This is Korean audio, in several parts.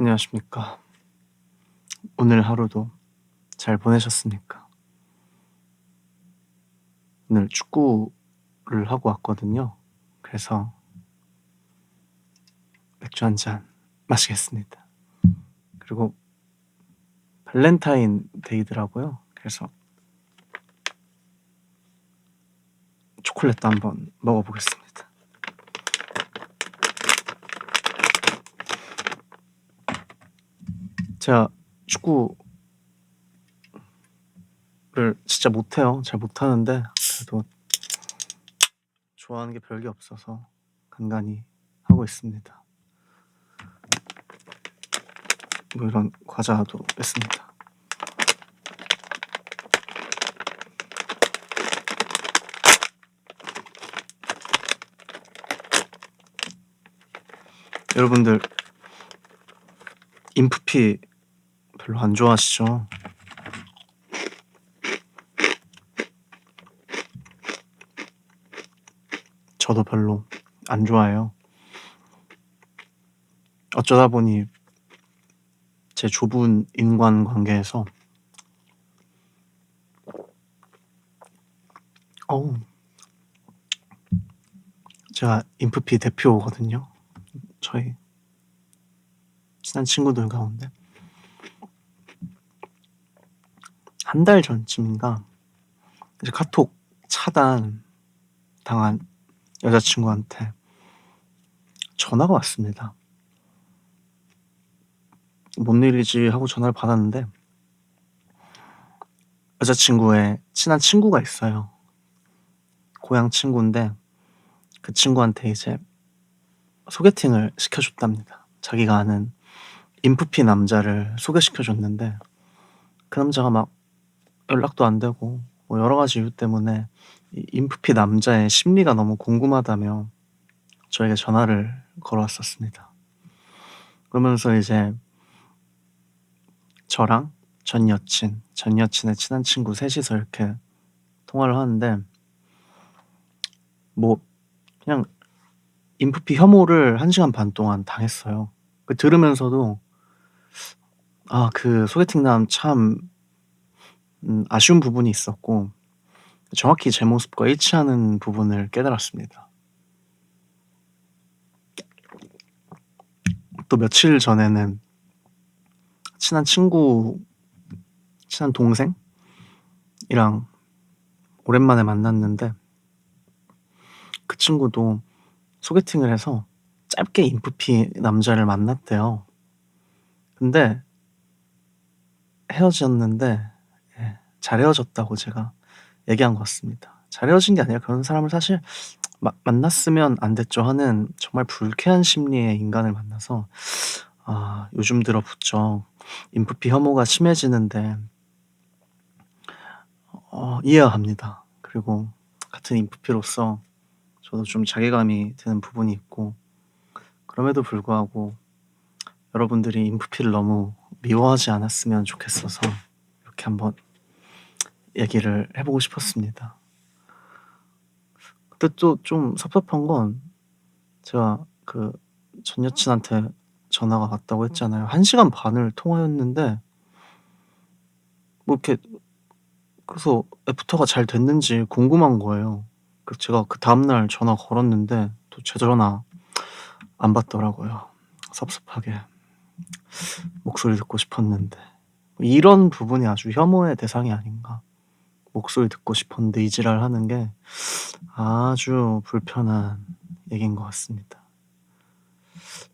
안녕하십니까. 오늘 하루도 잘 보내셨습니까? 오늘 축구를 하고 왔거든요. 그래서 맥주 한 잔 마시겠습니다. 그리고 발렌타인 데이더라고요. 그래서 초콜릿도 한번 먹어보겠습니다. 제가 축구를 진짜 못해요. 잘 못하는데 그래도 좋아하는 게 별게 없어서 간간히 하고 있습니다. 뭐 이런 과자도 뺐습니다. 여러분들 인프피 별로 안 좋아하시죠? 저도 별로 안 좋아해요. 어쩌다 보니 제 좁은 인간관계에서 어우 제가 인프피 대표거든요. 저희 친한 친구들 가운데 한 달 전쯤인가 이제 카톡 차단 당한 여자친구한테 전화가 왔습니다. 뭔 일이지 하고 전화를 받았는데 여자친구의 친한 친구가 있어요. 고향 친구인데 그 친구한테 이제 소개팅을 시켜줬답니다. 자기가 아는 인프피 남자를 소개시켜줬는데 그 남자가 막 연락도 안 되고 뭐 여러 가지 이유 때문에 이 인프피 남자의 심리가 너무 궁금하다며 저에게 전화를 걸어왔었습니다. 그러면서 이제 저랑 전 여친의 친한 친구 셋이서 이렇게 통화를 하는데 뭐 그냥 인프피 혐오를 1시간 반 동안 당했어요. 그 들으면서도 그 소개팅남 참 아쉬운 부분이 있었고 정확히 제 모습과 일치하는 부분을 깨달았습니다. 또 며칠 전에는 친한 동생이랑 오랜만에 만났는데 그 친구도 소개팅을 해서 짧게 인프피 남자를 만났대요. 근데 헤어졌는데 잘 헤어졌다고 제가 얘기한 것 같습니다. 잘 헤어진 게 아니라 그런 사람을 사실 만났으면 안 됐죠 하는 정말 불쾌한 심리의 인간을 만나서 요즘 들어 부쩍 인프피 혐오가 심해지는데 이해합니다. 그리고 같은 인프피로서 저도 좀 자괴감이 드는 부분이 있고 그럼에도 불구하고 여러분들이 인프피를 너무 미워하지 않았으면 좋겠어서 이렇게 한번 얘기를 해 보고 싶었습니다. 근데 또 좀 섭섭한 건 제가 그 전 여친한테 전화가 왔다고 했잖아요. 1시간 반을 통화했는데 뭐 이렇게 그래서 애프터가 잘 됐는지 궁금한 거예요. 그래서 제가 그다음 날 전화 걸었는데 또 제 전화 안 받더라고요. 섭섭하게. 목소리 듣고 싶었는데. 이런 부분이 아주 혐오의 대상이 아닌가. 목소리 듣고 싶었는데 이 지랄하는 게 아주 불편한 얘기인 것 같습니다.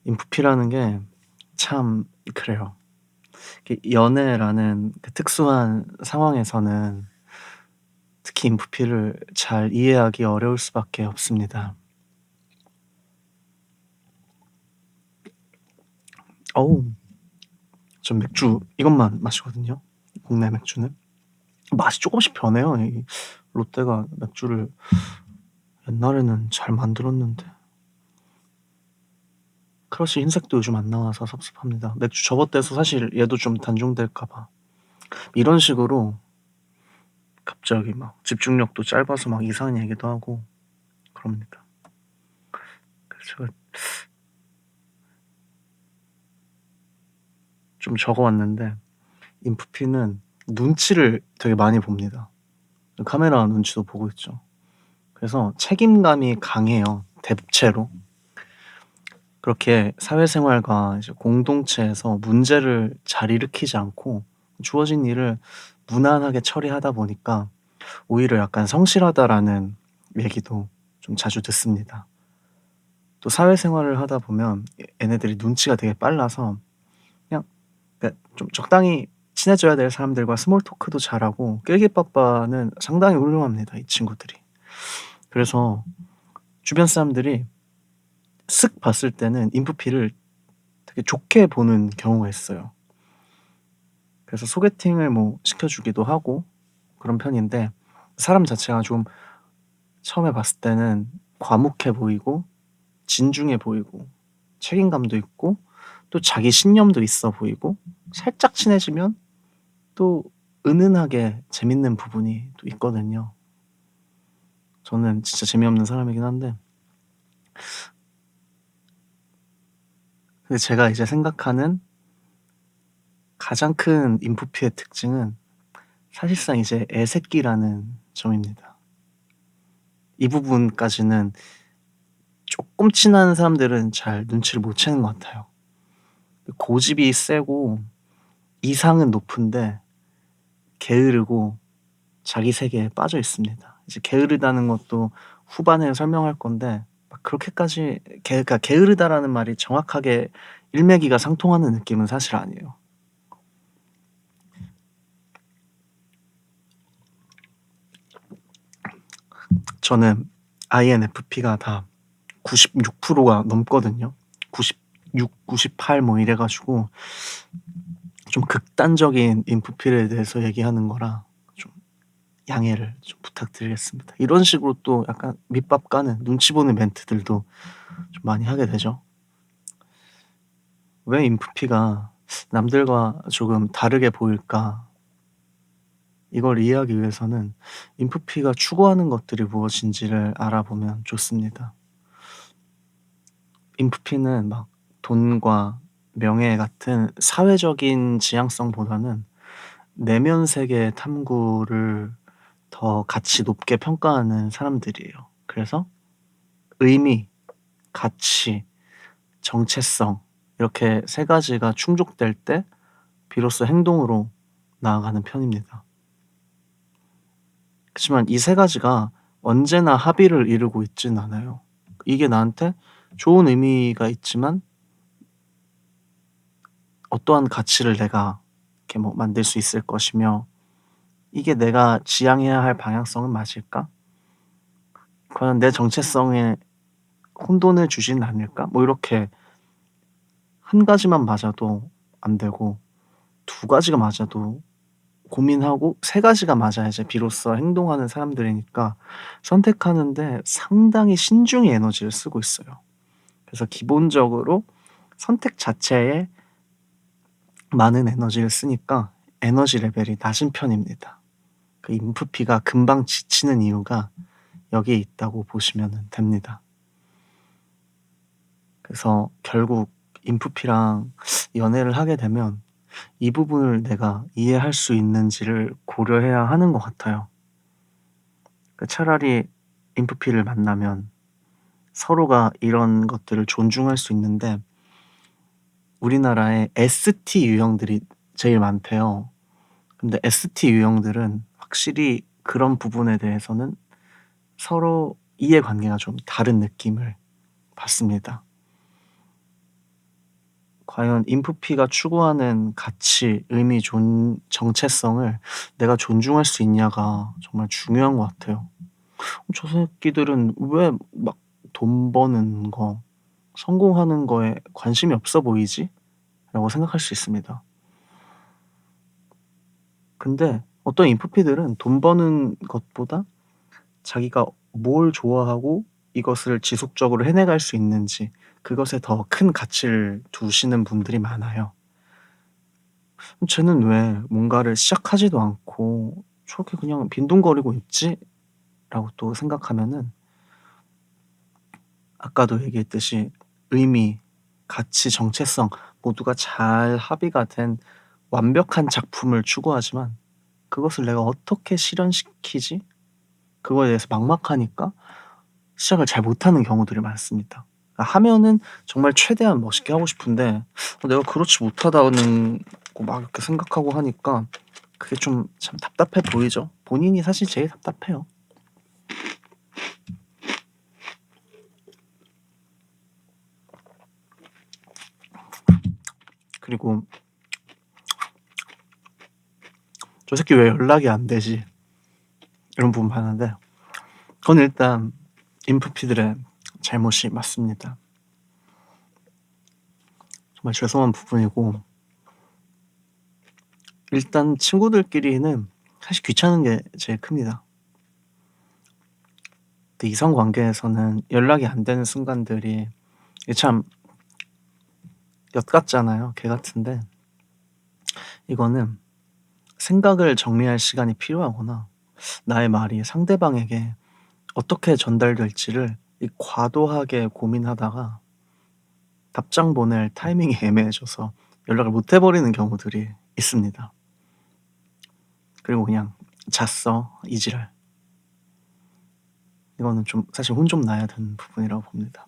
인프피라는 게 참 그래요. 연애라는 그 특수한 상황에서는 특히 인프피를 잘 이해하기 어려울 수밖에 없습니다. 어우 전 맥주 이것만 마시거든요, 국내 맥주는. 맛이 쪼금씩 변해요. 이 롯데가 맥주를 옛날에는 잘 만들었는데. 크러쉬 흰색도 요즘 안 나와서 섭섭합니다. 맥주 접어떼서 사실 얘도 좀 단종될까 봐. 이런 식으로 갑자기 막 집중력도 짧아서 막 이상한 얘기도 하고 그럽니다. 그래서 제가 좀 적어 왔는데 인프피는 눈치를 되게 많이 봅니다. 카메라 눈치도 보고 있죠. 그래서 책임감이 강해요, 대체로. 그렇게 사회생활과 이제 공동체에서 문제를 잘 일으키지 않고 주어진 일을 무난하게 처리하다 보니까 오히려 약간 "성실하다."라는 얘기도 좀 자주 듣습니다. 또 사회생활을 하다 보면 얘네들이 눈치가 되게 빨라서 그냥 좀 적당히 친해져야 될 사람들과 스몰 토크도 잘하고 낄끼빠빠는 상당히 훌륭합니다, 이 친구들이. 그래서 주변 사람들이 쓱 봤을 때는 인프피를 되게 좋게 보는 경우가 있어요. 그래서 소개팅을 뭐 시켜 주기도 하고 그런 편인데 사람 자체가 좀 처음에 봤을 때는 과묵해 보이고 진중해 보이고 책임감도 있고 또 자기 신념도 있어 보이고 살짝 친해지면 또 은은하게 재밌는 부분이 또 있거든요. 저는 진짜 재미없는 사람이긴 한데 근데 제가 이제 생각하는 가장 큰 인프피의 특징은 사실상 이제 애새끼라는 점입니다. 이 부분까지는 쪼끔 친한 사람들은 잘 눈치를 못 채는 것 같아요. 고집이 세고 이상은 높은데 게으르고 자기 세계에 빠져 있습니다. 이제 게으르다는 것도 후반에 설명할 건데 막 그렇게까지 그러니까 게으르다라는 말이 정확하게 일맥이가 상통하는 느낌은 사실 아니에요. 저는 INFP가 다 96%가 넘거든요. 96, 98 뭐 이래 가지고 좀 극단적인 인프피에 대해서 얘기하는 거라 좀 양해를 좀 부탁드리겠습니다. 이런 식으로 또 약간 밑밥 까는 눈치 보는 멘트들도 좀 많이 하게 되죠. 왜 인프피가 남들과 조금 다르게 보일까? 이걸 이해하기 위해서는 인프피가 추구하는 것들이 무엇인지를 알아보면 좋습니다. 인프피는 막 돈과 명예 같은 사회적인 지향성보다는 내면 세계 탐구를 더 가치 높게 평가하는 사람들이에요. 그래서 의미, 가치, 정체성 이렇게 세 가지가 충족될 때 비로소 행동으로 나아가는 편입니다. 그치만 이 세 가지가 언제나 합의를 이루고 있진 않아요. 이게 나한테 좋은 의미가 있지만 어떠한 가치를 내가 이렇게 뭐 만들 수 있을 것이며 이게 내가 지향해야 할 방향성은 맞을까? 과연 내 정체성에 혼돈을 주지는 않을까? 뭐 이렇게 한 가지만 맞아도 안 되고 두 가지가 맞아도 고민하고 세 가지가 맞아야 이제 비로소 행동하는 사람들이니까 선택하는데 상당히 신중히 에너지를 쓰고 있어요. 그래서 기본적으로 선택 자체에 많은 에너지를 쓰니까 에너지 레벨이 낮은 편입니다. 그 인프피가 금방 지치는 이유가 여기에 있다고 보시면 됩니다. 그래서 결국 인프피랑 연애를 하게 되면 이 부분을 내가 이해할 수 있는지를 고려해야 하는 것 같아요. 차라리 인프피를 만나면 서로가 이런 것들을 존중할 수 있는데 우리나라에 ST 유형들이 제일 많대요. 근데 ST 유형들은 확실히 그런 부분에 대해서는 서로 이해관계가 좀 다른 느낌을 받습니다. 과연 인프피가 추구하는 가치, 의미, 정체성을 내가 존중할 수 있냐가 정말 중요한 것 같아요. 저 새끼들은 왜 막 돈 버는 거, 성공하는 거에 관심이 없어 보이지? 라고 생각할 수 있습니다. 근데 어떤 인프피들은 돈 버는 것보다 자기가 뭘 좋아하고 이것을 지속적으로 해내갈 수 있는지 그것에 더 큰 가치를 두시는 분들이 많아요. 쟤는 왜 뭔가를 시작하지도 않고 저렇게 그냥 빈둥거리고 있지?'라고 또 생각하면은 아까도 얘기했듯이 의미, 가치, 정체성 모두가 잘 합의가 된 완벽한 작품을 추구하지만 그것을 내가 어떻게 실현시키지? 그거에 대해서 막막하니까 시작을 잘 못하는 경우들이 많습니다. 하면은 정말 최대한 멋있게 하고 싶은데 내가 그렇지 못하다는 거 막 이렇게 생각하고 하니까 그게 좀 참 답답해 보이죠. 본인이 사실 제일 답답해요. 그리고 '저 새끼 왜 연락이 안 되지?' 이런 부분 많은데 그건 일단 인프피들의 잘못이 맞습니다. 정말 죄송한 부분이고 일단 친구들끼리는 사실 귀찮은 게 제일 큽니다. 근데 이성 관계에서는 연락이 안 되는 순간들이 이게 참 엿 같잖아요. 개 같은데 이거는 생각을 정리할 시간이 필요하거나 나의 말이 상대방에게 어떻게 전달될지를 이 과도하게 고민하다가 답장 보낼 타이밍이 애매해져서 연락을 못 해 버리는 경우들이 있습니다. 그리고 그냥 "잤어." 이 지랄. 이거는 좀 사실 혼 좀 나야 되는 부분이라고 봅니다.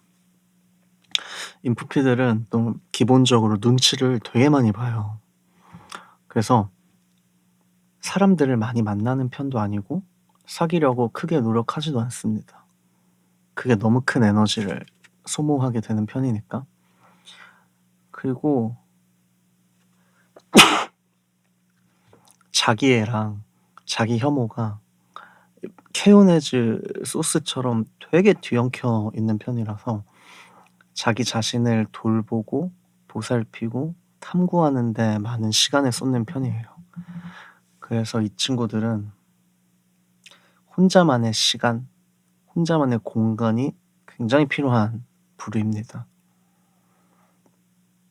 인프피들은 또 기본적으로 눈치를 되게 많이 봐요. 그래서 사람들을 많이 만나는 편도 아니고 사귀려고 크게 노력하지도 않습니다. 그게 너무 큰 에너지를 소모하게 되는 편이니까. 그리고 자기애랑 자기 혐오가 케요네즈 소스처럼 되게 뒤엉켜 있는 편이라서 자기 자신을 돌보고 보살피고 탐구하는 데 많은 시간을 쏟는 편이에요. 그래서 이 친구들은 혼자만의 시간, 혼자만의 공간이 굉장히 필요한 부류입니다.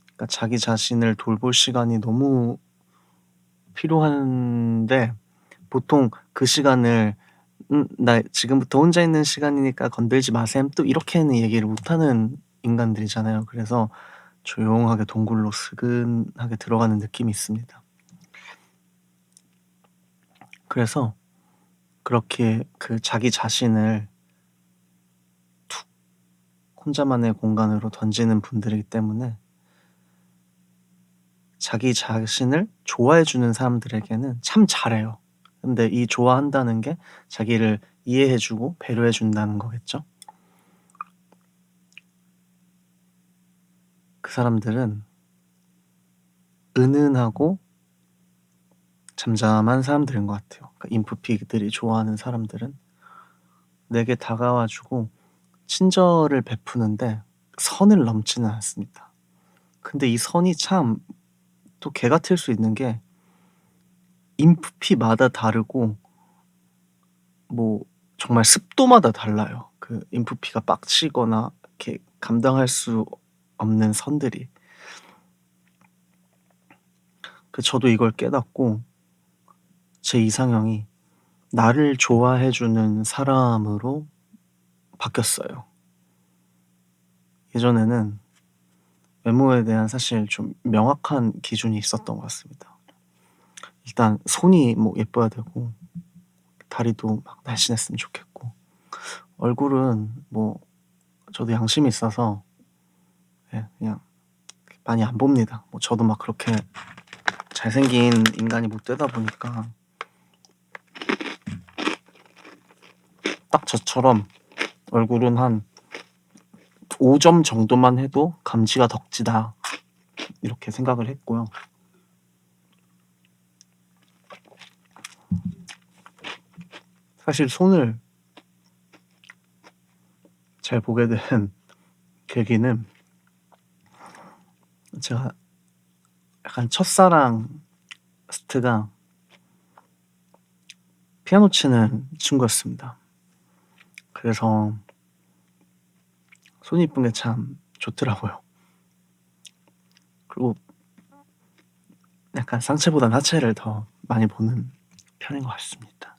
그러니까 자기 자신을 돌볼 시간이 너무 필요한데 보통 그 시간을 나 지금부터 혼자 있는 시간이니까 건들지 마셈." 또 이렇게는 얘기를 못하는 인간들이잖아요. 그래서 조용하게 동굴로 스근하게 들어가는 느낌이 있습니다. 그래서 그렇게 그 자기 자신을 툭 혼자만의 공간으로 던지는 분들이기 때문에 자기 자신을 좋아해 주는 사람들에게는 참 잘해요. 근데 이 좋아한다는 게 자기를 이해해 주고 배려해 준다는 거겠죠? 그 사람들은 은은하고 잠잠한 사람들인 것 같아요. 그러니까 인프피들이 좋아하는 사람들은 내게 다가와 주고 친절을 베푸는데 선을 넘지는 않습니다. 근데 이 선이 참 또 개 같을 수 있는 게 인프피마다 다르고 뭐 정말 습도마다 달라요. 그 인프피가 빡치거나 이렇게 감당할 수 없는 선들이. 저도 이걸 깨닫고 제 이상형이 나를 좋아해 주는 사람으로 바뀌었어요. 예전에는 외모에 대한 사실 좀 명확한 기준이 있었던 것 같습니다. 일단 손이 뭐 예뻐야 되고 다리도 막 날씬했으면 좋겠고 얼굴은 뭐 저도 양심이 있어서 예 그냥 많이 안 봅니다. 뭐 저도 막 그렇게 잘생긴 인간이 못 되다 보니까 딱 저처럼 얼굴은 한 5점 정도만 해도 '감지가 덕지다.' 이렇게 생각을 했고요. 사실 손을 잘 보게 된 계기는 제가 약간 첫사랑 스트가 피아노 치는 친구였습니다. 그래서 손이 이쁜 게 참 좋더라고요. 그리고 약간 상체보단 하체를 더 많이 보는 편인 것 같습니다.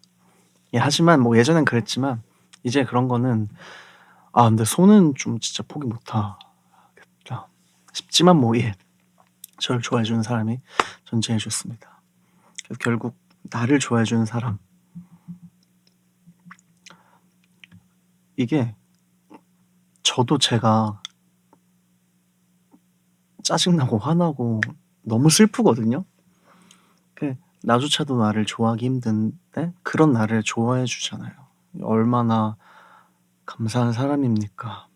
예 하지만 뭐 예전엔 그랬지만 이제 그런 거는 근데 손은 좀 진짜 포기 못 하겠다 싶더라고요. 있지만 뭐 예. 저를 좋아해 주는 사람이 전 제일 좋습니다. 그래서 결국 나를 좋아해 주는 사람 이게 저도 제가 짜증나고 화나고 너무 슬프거든요. 그 나조차도 나를 좋아하기 힘든데 그런 나를 좋아해 주잖아요. 얼마나 감사한 사람입니까.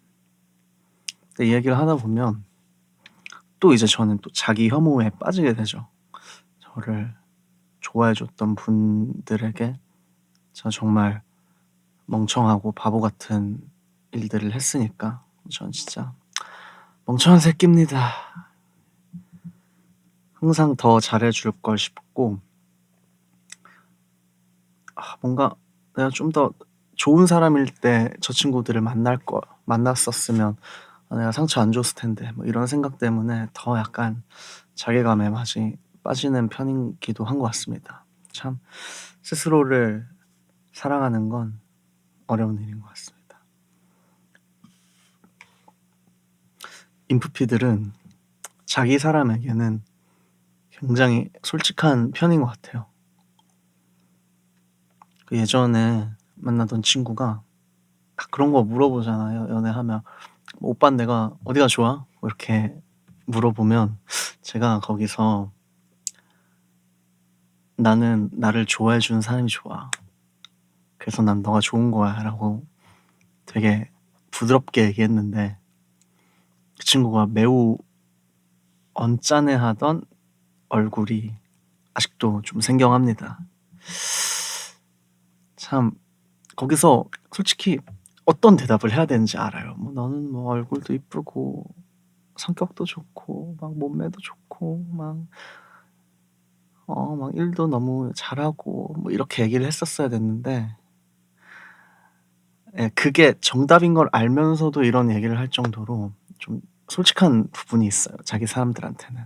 근데 이 얘기를 하다 보면 또 이제 저는 또 자기 혐오에 빠지게 되죠. 저를 좋아해 줬던 분들에게 제가 정말 멍청하고 바보 같은 일들을 했으니까 전 진짜 멍청한 새끼입니다. 항상 더 잘해 줄 걸 싶고 뭔가 내가 좀 더 좋은 사람일 때 저 친구들을 만났었으면 내가 상처 안 줬을 텐데 뭐 이런 생각 때문에 더 약간 자괴감에 많이 빠지는 편이기도 한 것 같습니다. 참 스스로를 사랑하는 건 어려운 일인 것 같습니다. 인프피들은 자기 사람에게는 굉장히 솔직한 편인 것 같아요. 그 예전에 만나던 친구가 딱 그런 거 물어보잖아요, 연애하면. 뭐 "오빤 내가 어디가 좋아?" 뭐 이렇게 물어보면 제가 거기서 "나는 나를 좋아해 주는 사람이 좋아. 그래서 난 너가 좋은 거야."라고 되게 부드럽게 얘기했는데 그 친구가 매우 언짢아하던 얼굴이 아직도 좀 생경합니다. 참 거기서 솔직히 어떤 대답을 해야 되는지 알아요. 뭐 "너는 뭐 얼굴도 이쁘고 성격도 좋고 막 몸매도 좋고 막 일도 너무 잘하고" 뭐 이렇게 얘기를 했었어야 됐는데 예 그게 정답인 걸 알면서도 이런 얘기를 할 정도로 좀 솔직한 부분이 있어요, 자기 사람들한테는.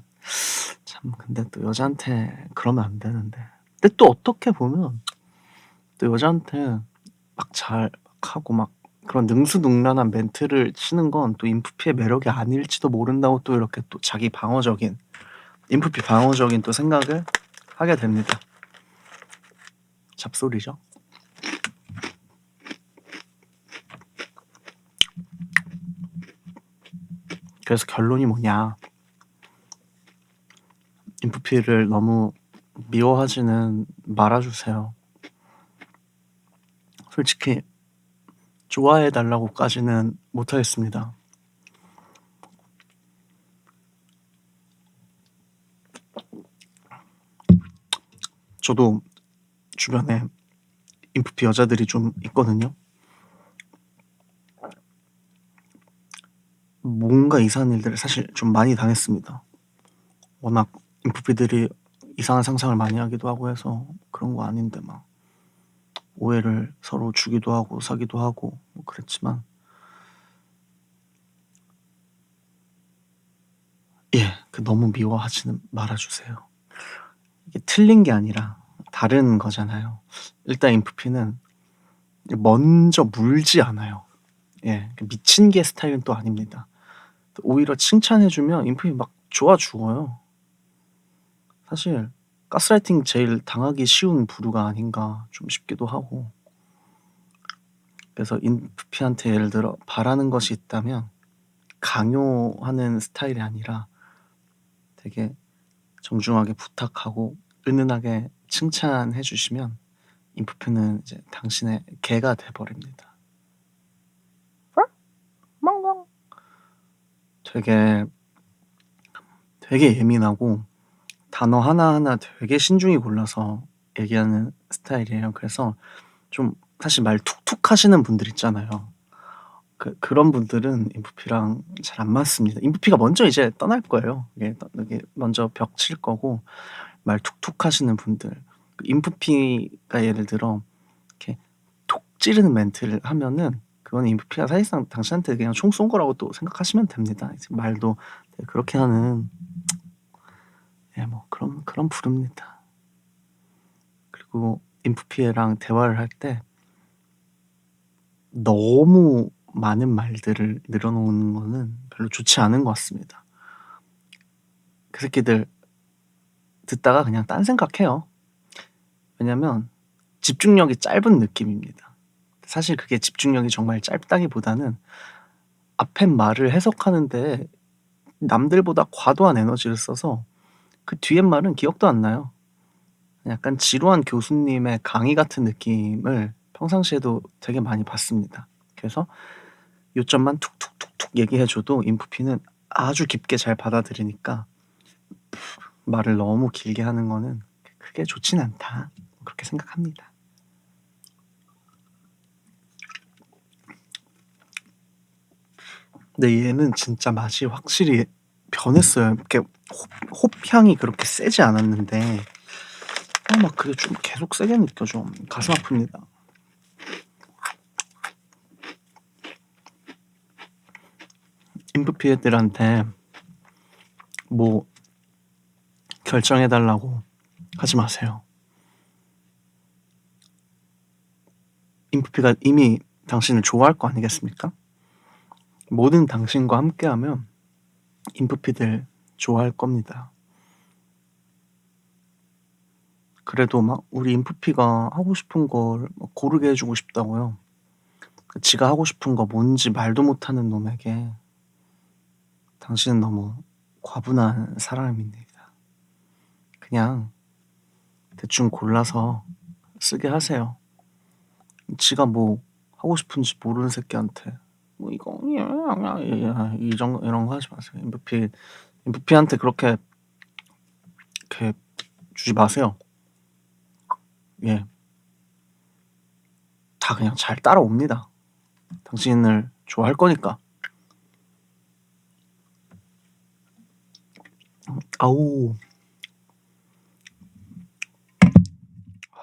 참 근데 또 여자한테 그러면 안 되는데. 근데 또 어떻게 보면 또 여자한테 막 잘 막 하고 막 그런 능수능란한 멘트를 치는 건 또 인프피의 매력이 아닐지도 모른다고 또 이렇게 또 자기 방어적인 인프피 방어적인 또 생각을 하게 됩니다. 잡소리죠. 그래서 결론이 뭐냐. 인프피를 너무 미워하지는 말아 주세요. 솔직히 좋아해 달라고까지는 못하겠습니다. 저도 주변에 인프피 여자들이 좀 있거든요. 뭔가 이상한 일들을 사실 좀 많이 당했습니다. 워낙 인프피들이 이상한 상상을 많이 하기도 하고 해서 그런 거 아닌데 막 오해를 서로 주기도 하고 사기도 하고 뭐 그랬지만 예 그 너무 미워하지는 말아 주세요. 이게 틀린 게 아니라 다른 거잖아요. 일단 인프피는 먼저 물지 않아요. 예. 그 미친 개 스타일은 또 아닙니다. 오히려 칭찬해 주면 인프피 막 좋아 죽어요. 사실 가스라이팅 제일 당하기 쉬운 부류가 아닌가 좀 싶기도 하고. 그래서 인프피한테 예를 들어 바라는 것이 있다면 강요하는 스타일이 아니라 되게 정중하게 부탁하고 은은하게 칭찬해 주시면 인프피는 이제 당신의 개가 돼 버립니다. 멍멍. 되게, 되게 예민하고 단어 하나하나 되게 신중히 골라서 얘기하는 스타일이에요. 그래서 좀 사실 말 툭툭 하시는 분들 있잖아요. 그런 분들은 인프피랑 잘 안 맞습니다. 인프피가 먼저 이제 떠날 거예요. 이게 먼저 벽 칠 거고 말 툭툭 하시는 분들. 인프피가 예를 들어 이렇게 톡 찌르는 멘트를 하면은 그거는 인프피가 사실상 당신한테 그냥 총 쏜 거라고 또 생각하시면 됩니다. 이제 말도 그렇게 하는 예 뭐 그런 부류입니다. 그리고 인프피랑 대화를 할 때 너무 많은 말들을 늘어놓는 거는 별로 좋지 않은 것 같습니다. 그 새끼들 듣다가 그냥 딴 생각해요. 왜냐면 집중력이 짧은 느낌입니다. 사실 그게 집중력이 정말 짧다기보다는 앞에 말을 해석하는 데 남들보다 과도한 에너지를 써서 그 뒤에 말은 기억도 안 나요. 약간 지루한 교수님의 강의 같은 느낌을 평상시에도 되게 많이 받습니다. 그래서 요점만 툭툭툭툭 얘기해 줘도 인프피는 아주 깊게 잘 받아들이니까 말을 너무 길게 하는 거는 크게 좋진 않다. 그렇게 생각합니다. 근데 얘는 진짜 맛이 확실히 변했어요. 이렇게 홉향이 그렇게 세지 않았는데 막 그게 좀 계속 세게 느껴져. 가슴 아픕니다. 인프피 애들한테 뭐 결정해 달라고 하지 마세요. 인프피가 이미 당신을 좋아할 거 아니겠습니까? 모든 당신과 함께하면 인프피들 좋아할 겁니다. 그래도 막 우리 인프피가 하고 싶은 걸 고르게 해주고 싶다고요. 지가 하고 싶은 거 뭔지 말도 못하는 놈에게 당신은 너무 과분한 사람입니다. 그냥 대충 골라서 쓰게 하세요. 지가 뭐 하고 싶은지 모르는 새끼한테 뭐 이거 이런 거 하지 마세요. 인프피한테 그렇게 주지 마세요. 예, 다 그냥 잘 따라옵니다. 당신을 좋아할 거니까. 아우,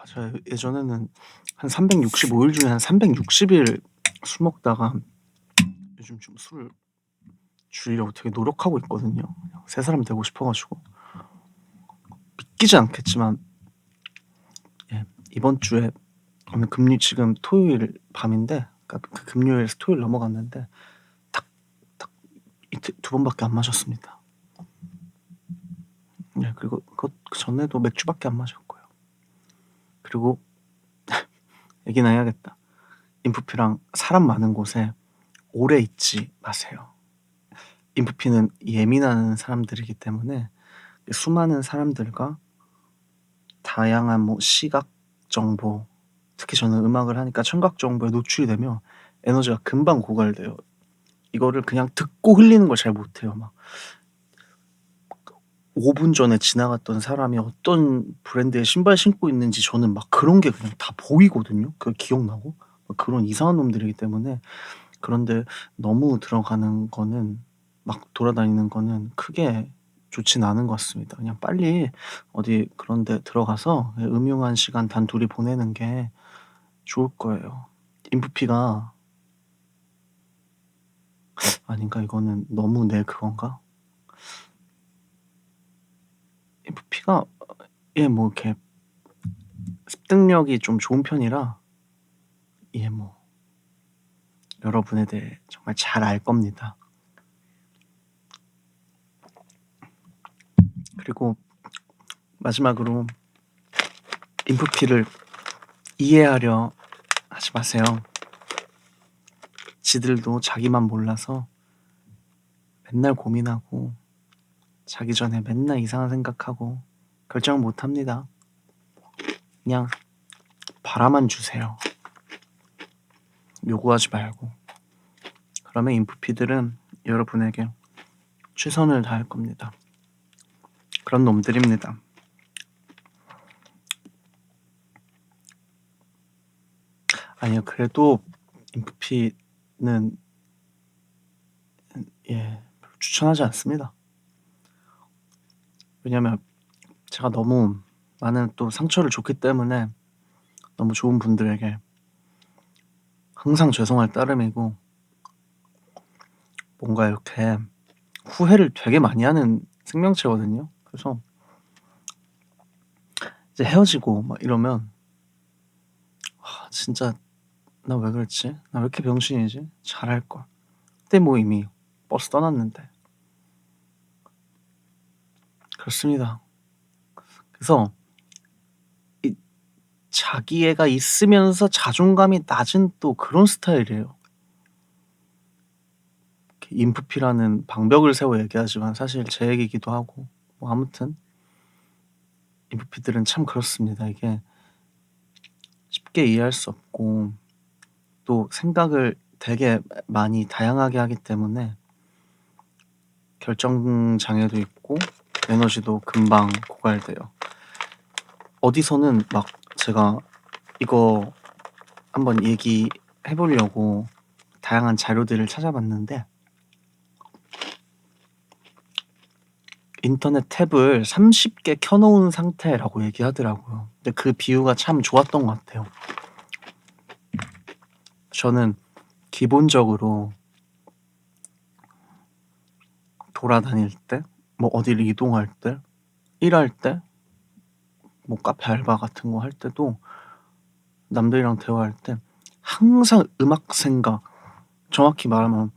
제가 예전에는 한 365일 중에 한 360일 술 먹다가 요즘 좀 술을 줄이려고 되게 노력하고 있거든요. 새 사람 되고 싶어가지고. 믿기지 않겠지만 예, 이번 주에 오늘 지금 토요일 밤인데, 그러니까 그 금요일에서 토요일 넘어갔는데 딱 이틀 2번밖에 안 마셨습니다. 예, 그리고 그 전에도 맥주밖에 안 마셨고요. 그리고 얘기나 해야겠다. 인프피랑 사람 많은 곳에 오래 있지 마세요. 인프피는 예민한 사람들이기 때문에 수많은 사람들과 다양한 뭐 시각 정보, 특히 저는 음악을 하니까 청각 정보에 노출이 되면 에너지가 금방 고갈돼요. 이거를 그냥 듣고 흘리는 걸 잘 못해요. 막 5분 전에 지나갔던 사람이 어떤 브랜드의 신발 신고 있는지 저는 막 그런 게 그냥 다 보이거든요. 그게 기억나고. 그런 이상한 놈들이기 때문에. 그런데 너무 들어가는 거는, 막 돌아다니는 거는 크게 좋진 않은 것 같습니다. 그냥 빨리 어디 그런 데 들어가서 음흉한 시간 단둘이 보내는 게 좋을 거예요. 인프피가 아닌가? 이거는 너무 내 그건가? 인프피가 뭐 이렇게 습득력이 좀 좋은 편이라 뭐 여러분에 대해 정말 잘 알 겁니다. 그리고 마지막으로 인프피를 이해하려 하지 마세요. 지들도 자기만 몰라서 맨날 고민하고 자기 전에 맨날 이상한 생각하고 결정을 못 합니다. 그냥 바라만 주세요. 요구하지 말고. 그러면 인프피들은 여러분에게 최선을 다할 겁니다. 그런 놈들입니다. 아니요, 그래도 인프피는 별로 추천하지 않습니다. 왜냐면 제가 너무 많은 또 상처를 줬기 때문에 너무 좋은 분들에게 항상 죄송할 따름이고, 뭔가 이렇게 후회를 되게 많이 하는 생명체거든요. 그래서 이제 헤어지고 막 이러면 진짜 나 왜 그랬지? 나 왜 이렇게 병신이지? 잘할걸. 그때 뭐 이미 버스 떠났는데. 그렇습니다. 그래서 이 자기애가 있으면서 자존감이 낮은 또 그런 스타일이에요. 이렇게 인프피라는 방벽을 세워 얘기하지만 사실 제 얘기이기도 하고 뭐 아무튼 인프피들은 참 그렇습니다. 이게 쉽게 이해할 수 없고 또 생각을 되게 많이 다양하게 하기 때문에 결정 장애도 있고 에너지도 금방 고갈돼요. 어디서는 막 제가 이거 한번 얘기해 보려고 다양한 자료들을 찾아봤는데 인터넷 탭을 30개 켜 놓은 상태라고 얘기하더라고요. 근데 그 비유가 참 좋았던 것 같아요. 저는 기본적으로 돌아다닐 때, 뭐 어디를 이동할 때, 일할 때, 뭐 카페 알바 같은 거 할 때도 남들이랑 대화할 때 항상 음악 생각, 정확히 말하면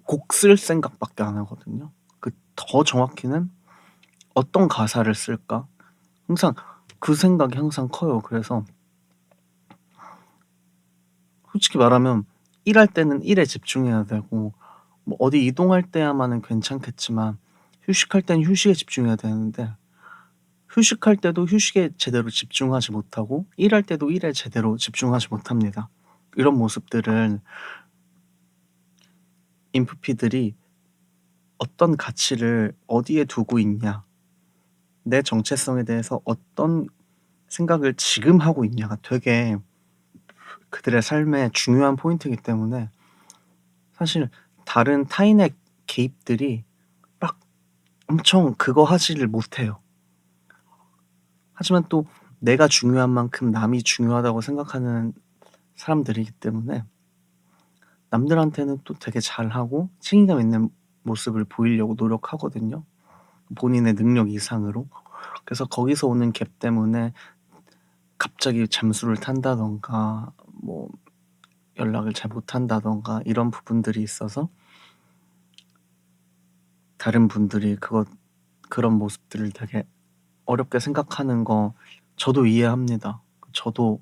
곡 쓸 생각밖에 안 하거든요. 그 더 정확히는 '어떤 가사를 쓸까?' 항상 그 생각이 항상 커요. 그래서 솔직히 말하면 일할 때는 일에 집중해야 되고 뭐 어디 이동할 때야말은 괜찮겠지만 휴식할 땐 휴식에 집중해야 되는데 휴식할 때도 휴식에 제대로 집중하지 못하고 일할 때도 일에 제대로 집중하지 못합니다. 이런 모습들은 인프피들이 어떤 가치를 어디에 두고 있냐, 내 정체성에 대해서 어떤 생각을 지금 하고 있냐가 되게 그들의 삶에 중요한 포인트이기 때문에 사실 다른 타인의 개입들이 막 엄청 그거 하지를 못해요. 하지만 또 내가 중요한 만큼 남이 중요하다고 생각하는 사람들이기 때문에 남들한테는 또 되게 잘하고 책임감 있는 모습을 보이려고 노력하거든요, 본인의 능력 이상으로. 그래서 거기서 오는 갭 때문에 갑자기 잠수를 탄다든가 뭐 연락을 잘 못한다든가 이런 부분들이 있어서 다른 분들이 그런 모습들을 되게 어렵게 생각하는 거 저도 이해합니다. 저도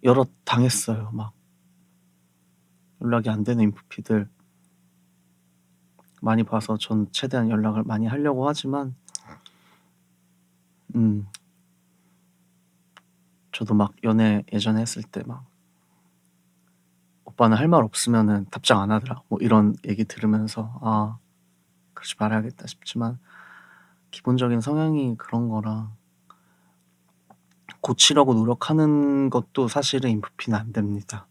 여러 당했어요. 막 연락이 안 되는 인프피들 많이 봐서 전 최대한 연락을 많이 하려고 하지만 음 저도 막 연애 예전에 했을 때 막 "오빠는 할 말 없으면은 답장 안 하더라." 뭐 이런 얘기 들으면서 '아 그러지 말아야겠다.' 싶지만 기본적인 성향이 그런 거라 고치려고 노력하는 것도 사실은 인프피는 안 됩니다.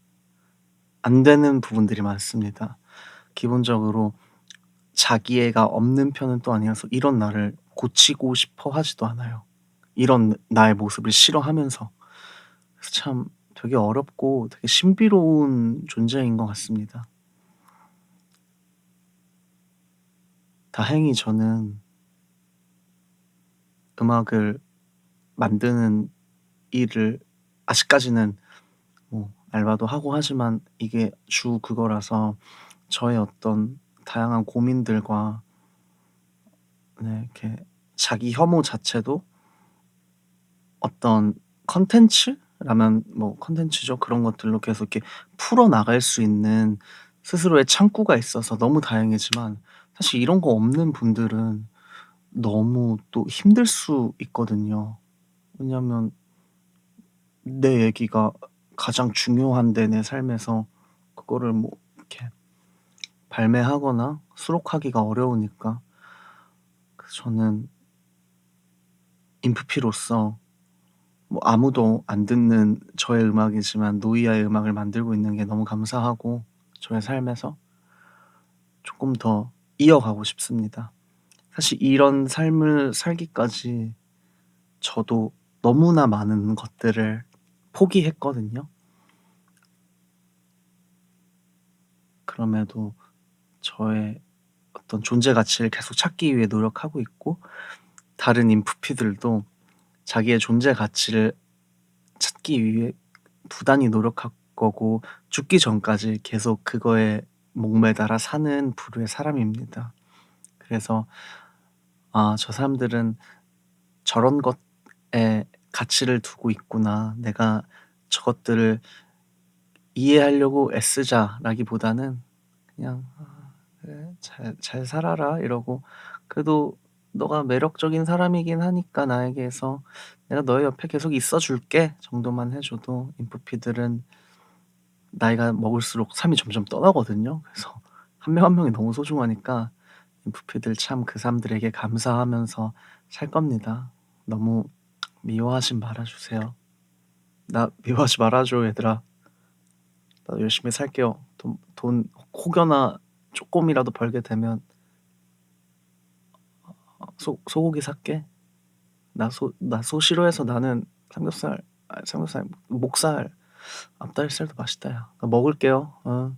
안 되는 부분들이 많습니다. 기본적으로 자기애가 없는 편은 또 아니라서 이런 나를 고치고 싶어 하지도 않아요. 이런 나의 모습을 싫어하면서. 그래서 참 되게 어렵고 되게 신비로운 존재인 것 같습니다. 다행히 저는 음악을 만드는 일을 아직까지는 뭐 알바도 하고 하지만 이게 주 그거라서 저의 어떤 다양한 고민들과 네 이렇게 자기 혐오 자체도 어떤 컨텐츠라면 뭐 컨텐츠죠. 그런 것들로 계속 이렇게 풀어나갈 수 있는 스스로의 창구가 있어서 너무 다행이지만 사실 이런 거 없는 분들은 너무 또 힘들 수 있거든요. 왜냐하면 내 얘기가 가장 중요한데 내 삶에서 그거를 뭐 이렇게 발매하거나 수록하기가 어려우니까. 그래서 저는 인프피로서 뭐 아무도 안 듣는 저의 음악이지만 노이아의 음악을 만들고 있는 게 너무 감사하고 저의 삶에서 조금 더 이어가고 싶습니다. 사실 이런 삶을 살기까지 저도 너무나 많은 것들을 포기했거든요. 그럼에도 저의 어떤 존재 가치를 계속 찾기 위해 노력하고 있고 다른 인프피들도 자기의 존재 가치를 찾기 위해 부단히 노력할 거고 죽기 전까지 계속 그거에 목매달아 사는 부류의 사람입니다. 그래서 '아 저 사람들은 저런 것에 가치를 두고 있구나. 내가 저것들을 이해하려고 애쓰자.'라기보다는 그냥 '아 그래 잘 살아라.' 이러고, 그래도 "너가 매력적인 사람이긴 하니까 나에게서 내가 너의 옆에 계속 있어 줄게." 정도만 해 줘도, 인프피들은 나이가 먹을수록 삶이 점점 떠나거든요. 그래서 한 명 한 명이 너무 소중하니까 인프피들 참 그 사람들에게 감사하면서 살 겁니다. 너무 미워하지 말아 주세요. 나 미워하지 말아 줘 얘들아. 나 열심히 살게요. 돈 혹여나 쪼끔이라도 벌게 되면 소고기 살게. 나 소 싫어해서 나는 삼겹살, 목살, 앞다리살도 맛있다 야. 나 먹을게요. 어.